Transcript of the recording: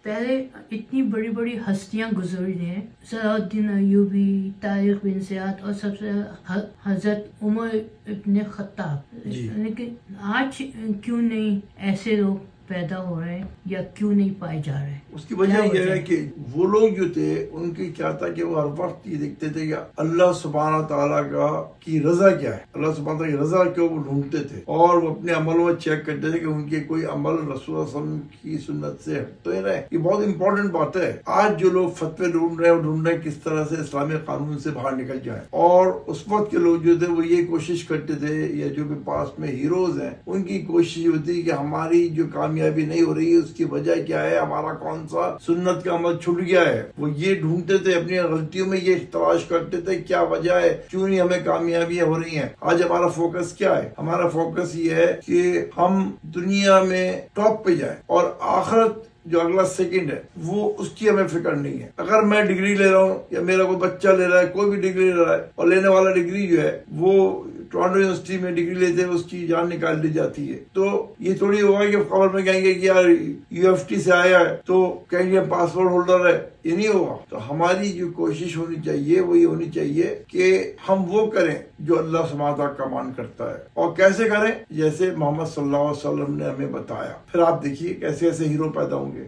پہلے اتنی بڑی بڑی ہستیاں گزری ہیں، صلاح الدین ایوبی، طارق بن زیاد، اور سب سے حضرت عمر ابن خطاب، لیکن آج کیوں نہیں ایسے لوگ پیدا ہو رہے ہیں یا کیوں نہیں پائے جا رہے ہیں؟ اس کی وجہ یہ ہے کہ وہ لوگ جو تھے ان کی کیا تھا کہ وہ ہر وقت یہ دیکھتے تھے کہ اللہ سبحانہ تعالیٰ کی رضا کیا ہے، اللہ سبحانہ تعالیٰ کی رضا کیوں وہ ڈھونڈتے تھے، اور وہ اپنے عملوں میں چیک کرتے تھے کہ ان کے کوئی عمل رسول اللہ صلی اللہ علیہ وسلم کی سنت سے ہٹ تو نہیں رہے۔ یہ بہت امپورٹنٹ بات ہے۔ آج جو لوگ فتوے ڈھونڈ رہے ہیں وہ ڈھونڈ رہے ہیں کس طرح سے اسلامی قانون سے باہر نکل جائیں، اور اس وقت کے لوگ جو تھے وہ یہ کوشش کرتے تھے، یا جو بھی پاس میں ہیروز ہیں ان کی کوشش ہوتی کہ ہماری جو کامیابی نہیں ہو رہی ہے اس کی وجہ کیا ہے، ہمارا کون سا سنت کا عمل چھٹ گیا ہے۔ وہ یہ ڈھونڈتے تھے، اپنی غلطیوں میں یہ تلاش کرتے تھے کیا وجہ ہے، کیوں نہیں ہمیں کامیابیاں ہو رہی ہیں۔ آج ہمارا فوکس کیا ہے؟ ہمارا فوکس یہ ہے کہ ہم دنیا میں ٹاپ پہ جائیں، اور آخرت جو اگلا سیکنڈ ہے وہ اس کی ہمیں فکر نہیں ہے۔ اگر میں ڈگری لے رہا ہوں یا میرا کوئی بچہ لے رہا ہے، کوئی بھی ڈگری لے رہا ہے، اور لینے والا ڈگری جو ہے وہ ٹورانٹو یونیورسٹی میں ڈگری لیتے ہیں، اس کی جان نکال دی جاتی ہے، تو یہ تھوڑی ہوگا کہ خبر میں کہیں گے کہ یار یو ایف ٹی سے آیا ہے تو کہیں گے پاسپورٹ ہولڈر ہے، یہ نہیں ہوگا۔ تو ہماری جو کوشش ہونی چاہیے وہ یہ ہونی چاہیے کہ ہم وہ کریں جو اللہ سبحانہ تعالیٰ کا مان کرتا ہے، اور کیسے کریں؟ جیسے محمد صلی اللہ علیہ وسلم نے ہمیں بتایا۔ پھر آپ دیکھیے کیسے ایسے ہیرو پیدا ہوں گے۔